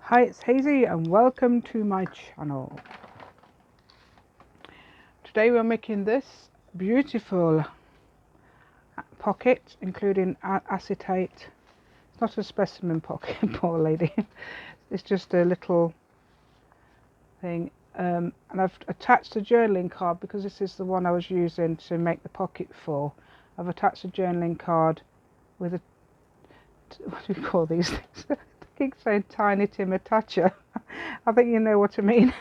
Hi, it's Hazy and welcome to my channel. Today we're making this beautiful pocket including acetate. It's not a specimen pocket, poor lady. It's just a little thing, and I've attached a journaling card because this is the one I was using to make the pocket for. I've attached a journaling card with a, what do you call these things? I keep saying tiny Tim attacher. I think you know what I mean.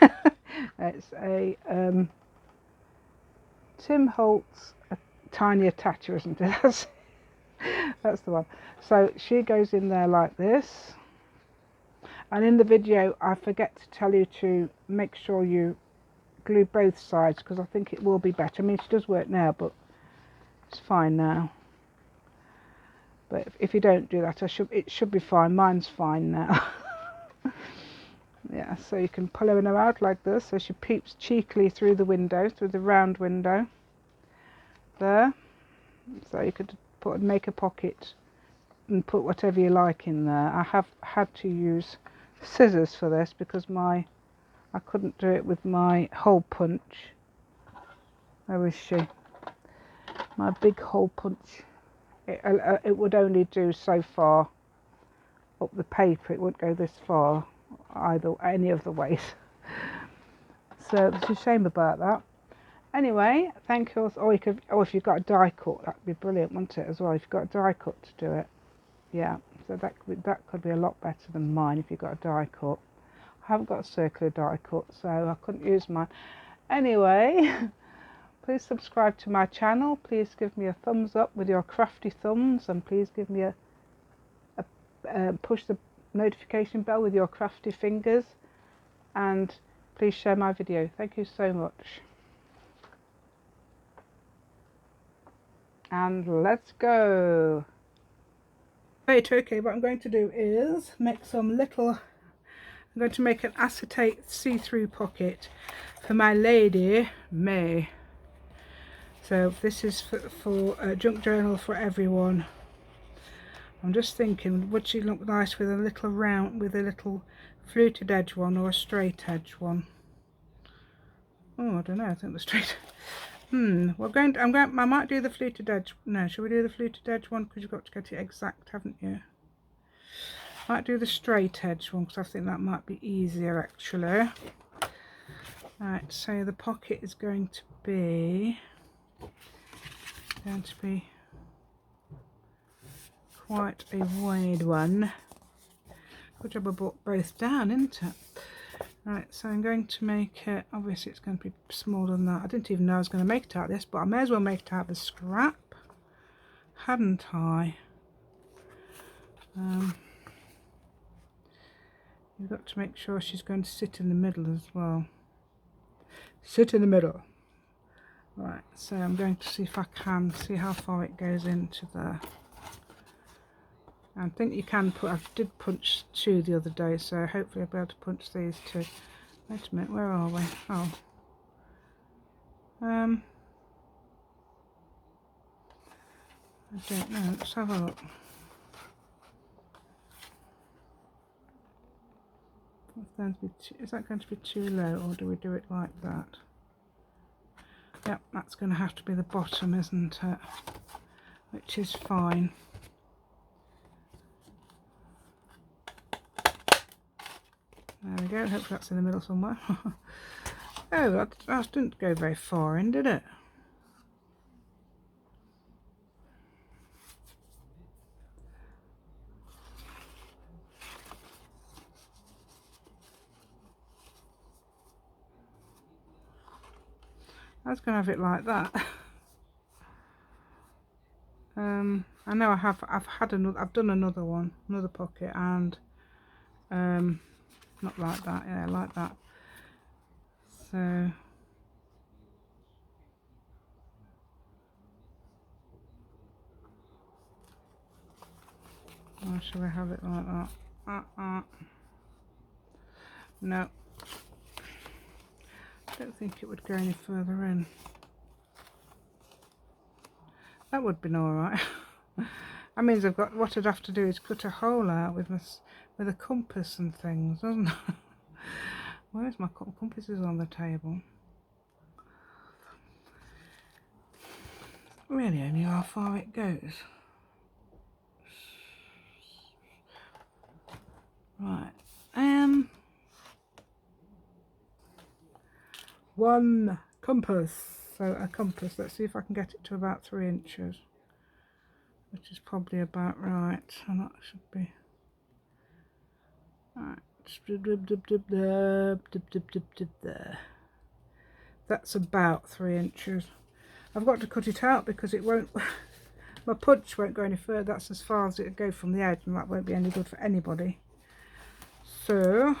It's a Tim Holtz a tiny attacher, isn't it? That's the one. So she goes in there like this, and in the video I forget to tell you to make sure you glue both sides because I think it will be better. I mean, she does work now, but it's fine now. But if you don't do that, it should be fine. Mine's fine now. Yeah, so you can pull her out like this, so she peeps cheekily through the window, through the round window there. So you could make a pocket and put whatever you like in there. I have had to use scissors for this because I couldn't do it with my hole punch. Where is she? My big hole punch. It would only do so far up the paper. It wouldn't go this far any of the ways. So there's a shame about that. Anyway, thank you. Or if you've got a die cut, that'd be brilliant, wouldn't it, as well? If you've got a die cut to do it, yeah. So that could be a lot better than mine if you've got a die cut. I haven't got a circular die cut, so I couldn't use mine. Anyway, please subscribe to my channel. Please give me a thumbs up with your crafty thumbs, and please give me push the notification bell with your crafty fingers, and please share my video. Thank you so much. And let's go. Right, okay, what I'm going to do is make I'm going to make an acetate see-through pocket for my lady May. So this is for a junk journal for everyone. I'm just thinking, would she look nice with a little fluted edge one or a straight edge one? Oh, I don't know. I think the straight. I might do the fluted edge. No, should we do the fluted edge one? Because you've got to get it exact, haven't you? Might do the straight edge one because I think that might be easier actually. Right, so the pocket is going to be quite a wide one. Good job I brought both down, isn't it? Right, so I'm going to make it, obviously it's going to be smaller than that. I didn't even know I was going to make it out of this, but I may as well make it out of a scrap, hadn't I? You've got to make sure she's going to sit in the middle as well. Sit in the middle. Right, so I'm going to see if I can see how far it goes into there. I think you can put, I did punch 2 the other day, so hopefully I'll be able to punch these 2. Wait a minute, where are we? Oh. I don't know, let's have a look. Is that going to be too low, or do we do it like that? Yep, that's going to have to be the bottom, isn't it? Which is fine. There we go, hopefully that's in the middle somewhere. Oh, that didn't go very far in, did it? I was going to have it like that. I know I've done another one, another pocket, and not like that, yeah, like that. So or shall we have it like that? No, I don't think it would go any further in. That would be alright. That means I've got, what I'd have to do is cut a hole out with with a compass and things, doesn't it? Where's my compass? Is on the table. Really only how far it goes. Right. One compass. So a compass. Let's see if I can get it to about 3 inches, which is probably about right. And that should be right. There. That's about 3 inches. I've got to cut it out because it won't. My punch won't go any further. That's as far as it'll go from the edge, and that won't be any good for anybody. So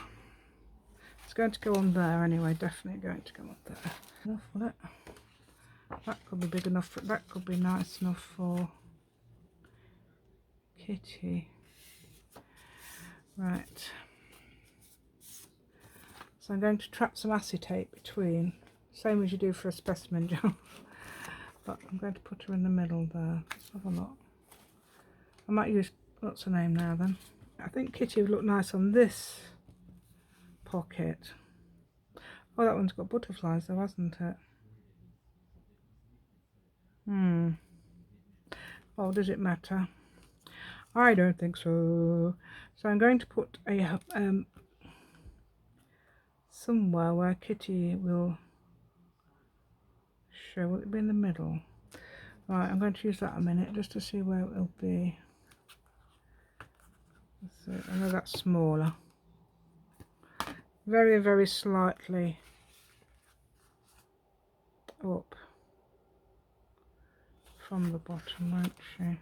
it's going to go on there anyway. Definitely going to go on there. Enough for it. That could be big enough. That could be nice enough for Kitty. Right. So I'm going to trap some acetate between, same as you do for a specimen jar. But I'm going to put her in the middle there. Let's have a look. I might use, what's her name now then? I think Kitty would look nice on this pocket. Oh, that one's got butterflies though, hasn't it? Oh, does it matter? I don't think so. So I'm going to put a somewhere where Kitty will show. Will it be in the middle? Right, I'm going to use that a minute just to see where it will be. So I know that's smaller. Very, very slightly up from the bottom, won't she?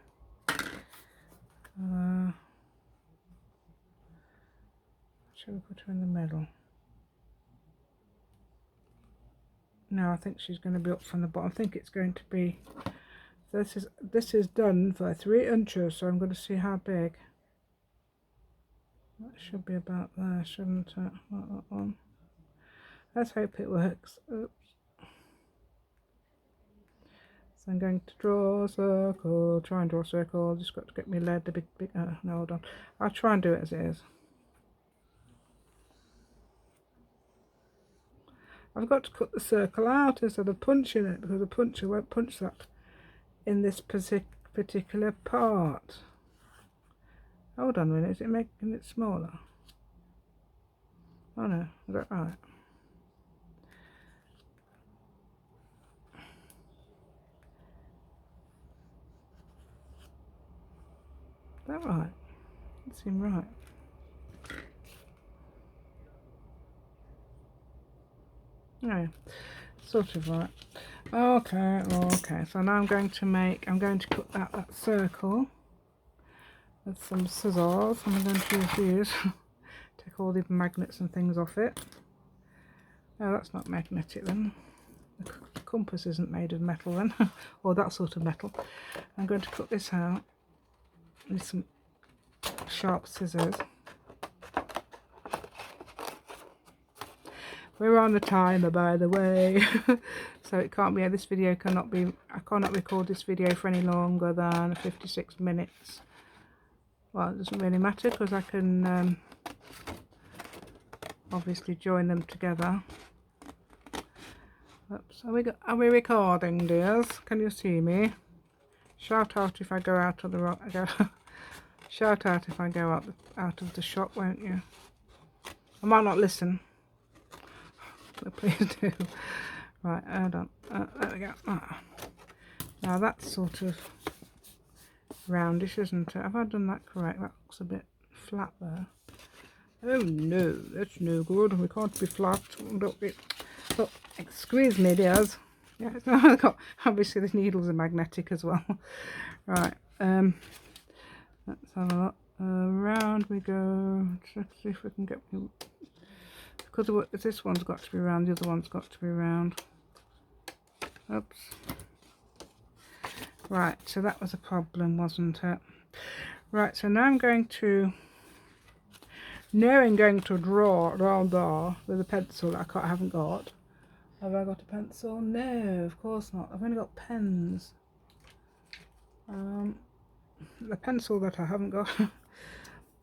Shall we put her in the middle? No, I think she's going to be up from the bottom. I think it's going to be, this is done for 3 inches, so I'm going to see how big. That should be about there, shouldn't it? Not that one. Let's hope it works. Oops. So I'm going to draw a circle, try and draw a circle. Just got to get me lead, the big, no, hold on. I'll try and do it as it is. I've got to cut the circle out instead of punching it, because the puncher won't punch that in this particular part. Hold on a minute, is it making it smaller? Oh no, is that right? Is that right? It seemed right. No, sort of right. Okay, so now I'm going to cut out that circle with some scissors. I'm going to use these. Take all the magnets and things off it. Oh, that's not magnetic then. The compass isn't made of metal then, or that sort of metal. I'm going to cut this out with some sharp scissors. We're on the timer, by the way, so it can't be. This video cannot be. I cannot record this video for any longer than 56 minutes. Well, it doesn't really matter because I can obviously join them together. Oops. Are we recording, dears? Can you see me? Shout out if I go out of the rock. Shout out if I go out of the shop, won't you? I might not listen. But please do. Right, hold on. There we go. Now that's sort of roundish, isn't it? Have I done that correct? That looks a bit flat there. Oh no, that's no good. We can't be flat. Oh, excuse me, dears. Yeah, it's not got, obviously the needles are magnetic as well. Right. Let's have a look. Round we go. Let's see if we can get. Because this one's got to be round, the other one's got to be round. Oops. Right, so that was a problem, wasn't it? Right, so now I'm going to draw around there with a pencil that I haven't got. Have I got a pencil? No, of course not. I've only got pens. the pencil that I haven't got.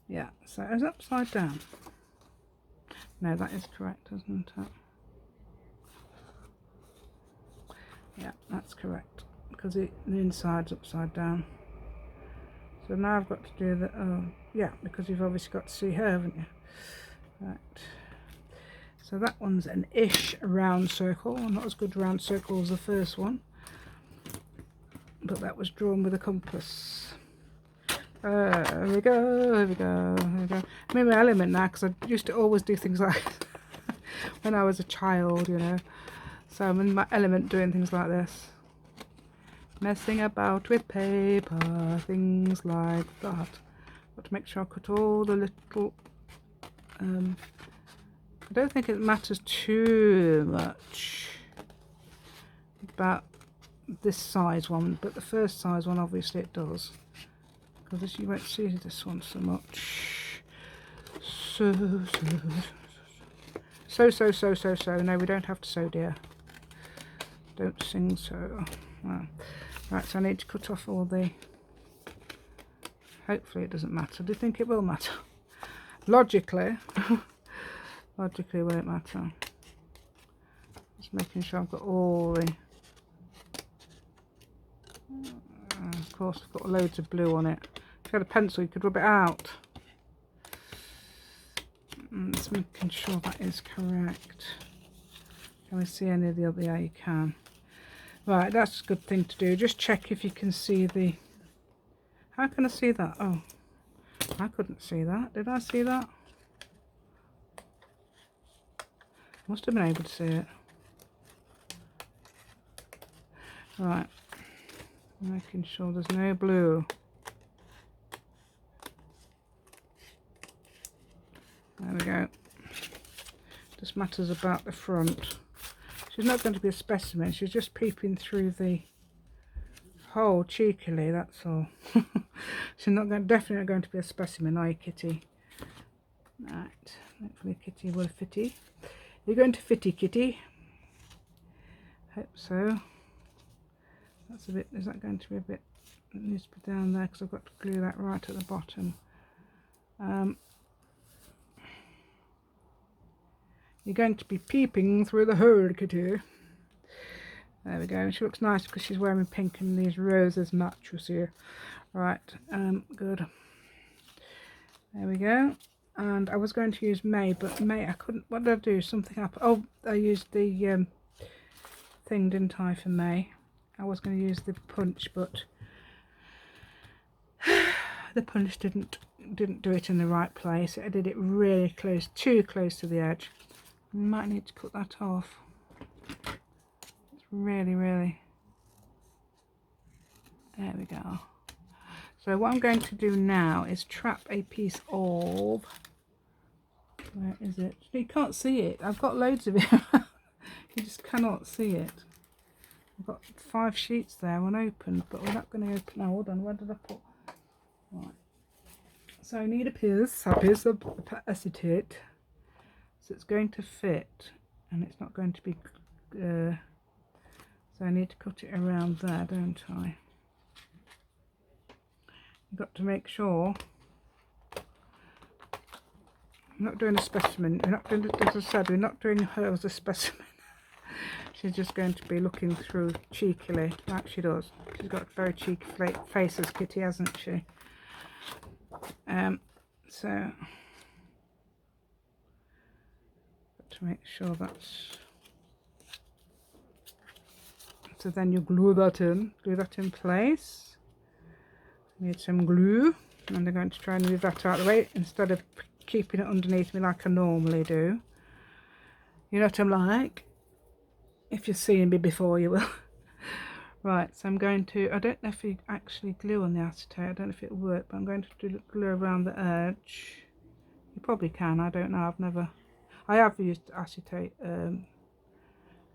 Yeah, so it's upside down. No, that is correct, isn't it? Yeah, that's correct, because the inside's upside down. So now I've got to do the, oh, yeah, because you've obviously got to see her, haven't you? Right. So that one's an ish round circle, not as good round circle as the first one, but that was drawn with a compass. Here we go, here we go, here we go. I'm in my element now, because I used to always do things like when I was a child, you know. So I'm in my element doing things like this. Messing about with paper, things like that. Got to make sure I cut all the little... I don't think it matters too much about this size one, but the first size one obviously it does. Because you won't see this one so much. So. No, we don't have to sew, dear. Don't sing so. Well, right, so I need to cut off all the... Hopefully it doesn't matter. Do you think it will matter? Logically. Logically, will it matter? Just making sure I've got all the... of course, I've got loads of blue on it. If you had a pencil, you could rub it out. Just making sure that is correct. Can we see any of the other? Yeah, you can. Right, that's a good thing to do. Just check if you can see the... How can I see that? Oh, I couldn't see that. Did I see that? Must have been able to see it. Right. Making sure there's no blue. There we go. Just matters about the front. She's not going to be a specimen. She's just peeping through the hole cheekily, that's all. She's not going, definitely not going to be a specimen, are you, Kitty? Right. Hopefully Kitty will fitty. You're going to fitty, Kitty? Hope so. That's a bit, is that going to be a bit, it needs to be down there because I've got to glue that right at the bottom. You're going to be peeping through the hole, Kitty. There we go. She looks nice because she's wearing pink and these roses match, you see. Right, good. There we go. And I was going to use May, but May, I couldn't. What did I do? Something happened. Oh, I used the thing, didn't I, for May? I was going to use the punch, but the punch didn't do it in the right place. I did it really close, too close to the edge. You might need to cut that off. It's really, really... There we go. So what I'm going to do now is trap a piece of... Where is it? You can't see it. I've got loads of it. You just cannot see it. I've got 5 sheets there unopened, but we're not going to open... Now, hold on. Where did I put... Right. So I need a piece of acetate. So it's going to fit, and it's not going to be... so I need to cut it around there, don't I? You've got to make sure... I'm not doing a specimen. We're not doing, as I said, we're not doing her as a specimen. She's just going to be looking through cheekily, like she does. She's got very cheeky faces, Kitty, hasn't she? So got to make sure that's... So then you glue that in place. Need some glue, and I'm going to try and move that out of the way instead of keeping it underneath me like I normally do. You know what I'm like? If you've seen me before, you will. Right, so I'm going to... I don't know if you actually glue on the acetate. I don't know if it'll work, but I'm going to do glue around the edge. You probably can. I don't know. I've never... I have used acetate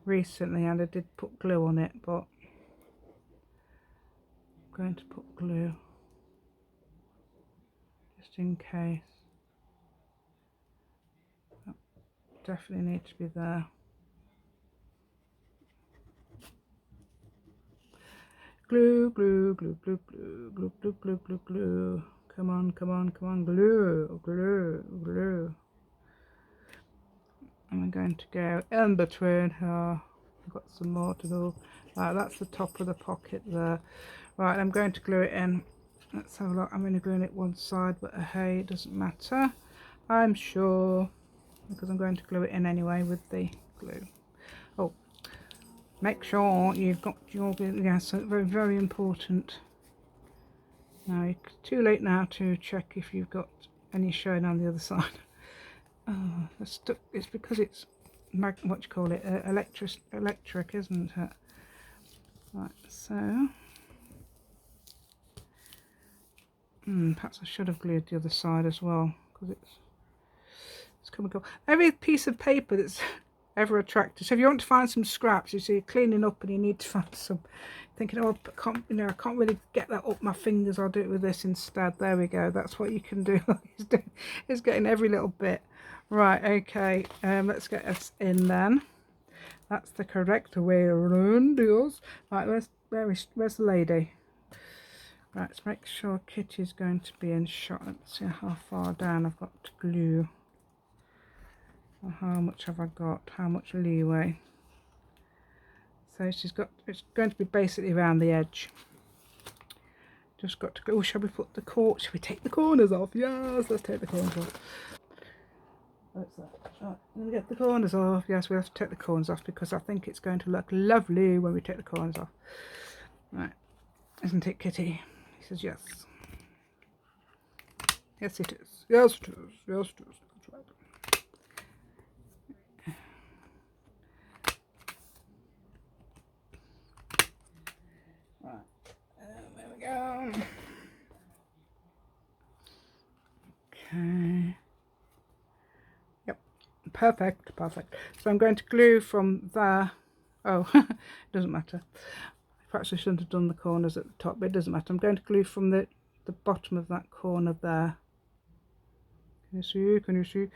recently, and I did put glue on it, but I'm going to put glue just in case. That definitely needs to be there. Glue, glue, glue, glue, glue, glue, glue, glue, glue, glue. Come on, come on, come on, glue, glue, glue. And we're going to go in between here. I've got some more to do. Right, that's the top of the pocket there. Right, I'm going to glue it in. Let's have a look. I'm only gluing it one side, but hey, it doesn't matter, I'm sure, because I'm going to glue it in anyway with the glue. Oh, make sure you've got your, yes, very, very important. Now, it's too late now to check if you've got any showing on the other side. Oh, it's because it's, what do you call it, electric, isn't it? Right, so perhaps I should have glued the other side as well, because it's come and go. Every piece of paper that's ever attractive. So if you want to find some scraps, you see, you're cleaning up and you need to find some, thinking, oh, I can't really get that up my fingers, I'll do it with this instead. There we go, that's what you can do. He's getting every little bit. Right, okay, let's get us in then. That's the correct way around, yours. Right, where's the lady? Right, let's make sure Kitty's going to be in shot. Let's see how far down I've got to glue. Or how much have I got? How much leeway? So she's got, it's going to be basically around the edge. Just got to go. Oh, shall we put the shall we take the corners off? Yes, let's take the corners off. What's that? Right, let me get the corners off. Yes, we have to take the corners off because I think it's going to look lovely when we take the corners off. Right, isn't it, Kitty? He says yes. Yes, it is. Yes, it is. Yes, it is. That's right. There we go. Okay. Yep. Perfect. Perfect. So I'm going to glue from there. Oh, it doesn't matter. Perhaps I shouldn't have done the corners at the top, but it doesn't matter. I'm going to glue from the bottom of that corner there. Can you see? Can you see?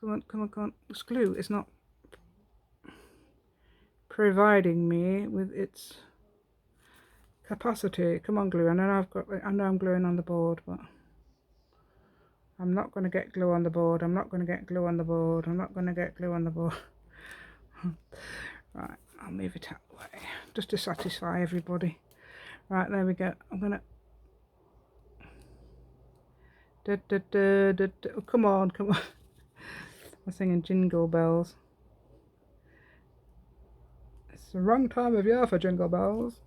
Come on, come on, come on. This glue is not providing me with its capacity. Come on, glue. I know I'm gluing on the board, but I'm not going to get glue on the board. I'm not going to get glue on the board. I'm not going to get glue on the board. Right, I'll move it out of the way just to satisfy everybody. Right, there we go. I'm gonna oh, come on, come on. I'm singing Jingle Bells. It's the wrong time of year for Jingle Bells,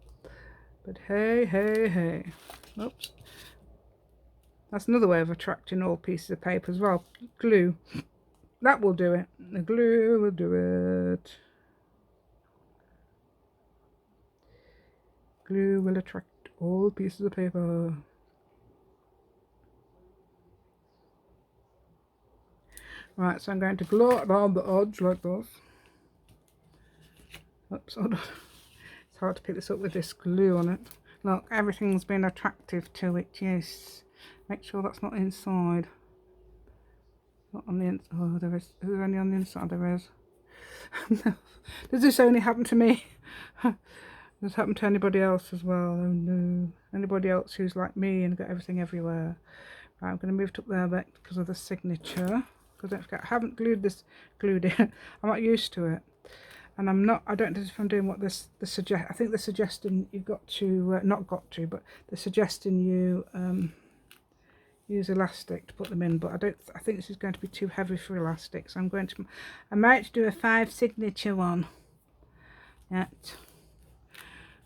but hey, hey, hey. Oops. That's another way of attracting all pieces of paper as well. Glue. That will do it. The glue will do it. Glue will attract all pieces of paper. Right, so I'm going to glue it down the edge like this. Oops, hold on. It's hard to pick this up with this glue on it. Look, everything's been attractive to it, yes. Make sure that's not inside. Not on the inside. Oh, there is. Is there only on the inside? There is. No. Does this only happen to me? Does this happen to anybody else as well? Oh no. Anybody else who's like me and got everything everywhere? Right, I'm going to move it up there back because of the signature. Because don't forget, I haven't glued it. I'm not used to it. And I don't know if I'm doing what I think they're suggesting you've got to, not got to, but they're suggesting you use elastic to put them in, but I think this is going to be too heavy for elastic, so I might do a 5 signature one. Yet.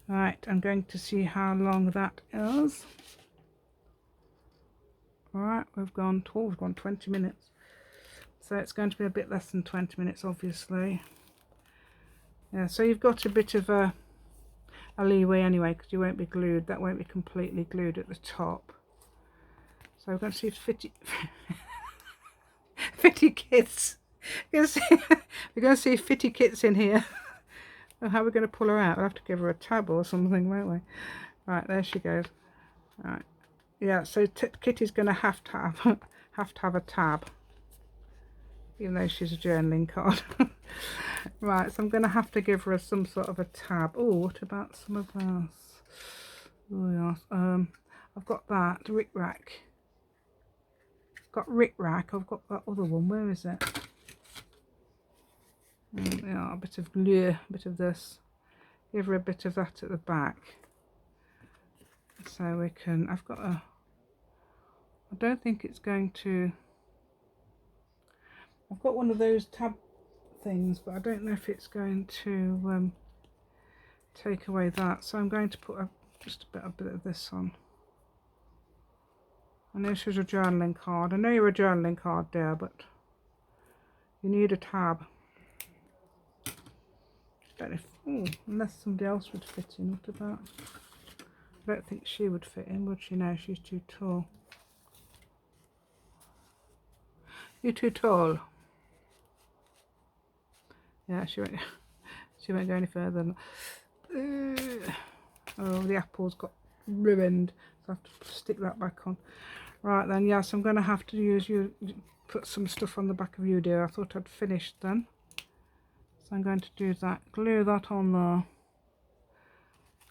Right, I'm going to see how long that is. Alright, we've gone 20 minutes. So it's going to be a bit less than 20 minutes, obviously. Yeah, so you've got a bit of a leeway anyway, because you won't be glued. That won't be completely glued at the top. So we're going to see if Fitty Kits. We're going to see Fitty Kits in here. Oh, how are we going to pull her out? We'll have to give her a tab or something, won't we? Right, there she goes. Right, yeah. So Kitty's going to have to have a tab, even though she's a journaling card. Right, so I'm going to have to give her some sort of a tab. Oh, what about some of this? Oh yes. I've got that Rick Rack. Got Rick Rack. I've got that other one. Where is it? Yeah, a bit of glue, a bit of this. Give her a bit of that at the back. So we can. I've got a. I don't think it's going to. I've got one of those tab things, but I don't know if it's going to take away that. So I'm going to put just a bit of this on. I know she's a journaling card. I know you're a journaling card, dear, but you need a tab. Don't know if, unless somebody else would fit in. What about? I don't think she would fit in, would she? No, she's too tall. You're too tall. Yeah, she won't. She won't go any further than. Oh, the apple's got ruined, so I have to stick that back on. Right then, yes, I'm going to have to use put some stuff on the back of you, dear. I thought I'd finished then, so I'm going to do that. Glue that on there.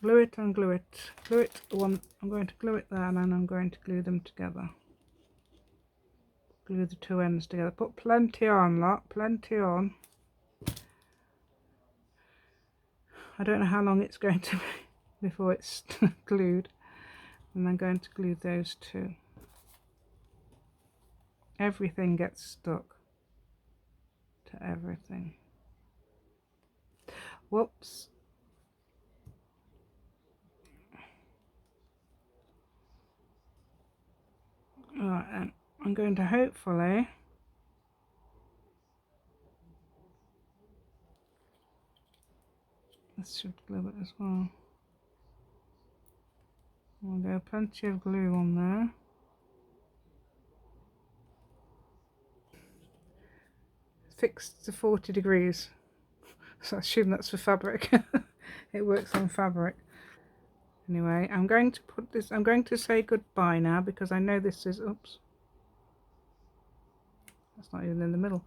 Glue it and glue it. Glue it. I'm going to glue it there, and then I'm going to glue them together. Glue the two ends together. Put plenty on, lot. Plenty on. I don't know how long it's going to be before it's glued. And I'm going to glue those two. Everything gets stuck to everything. Whoops. Alright then, I'm going to hopefully this should glue it as well. We'll go plenty of glue on there. Fixed to 40 degrees. So I assume that's for fabric. It works on fabric. Anyway, I'm going to put this, I'm going to say goodbye now because I know this is, oops. That's not even in the middle.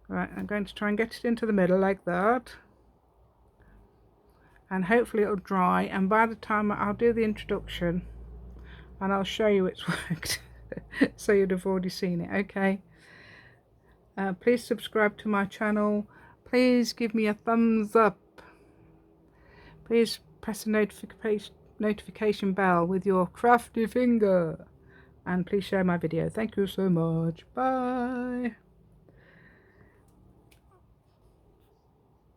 Right, I'm going to try and get it into the middle like that. And hopefully it'll dry, and by the time I'll do the introduction and I'll show you it's worked. So you'd have already seen it, okay? Please subscribe to my channel. Please give me a thumbs up. Please press the notification bell with your crafty finger. And please share my video. Thank you so much. Bye.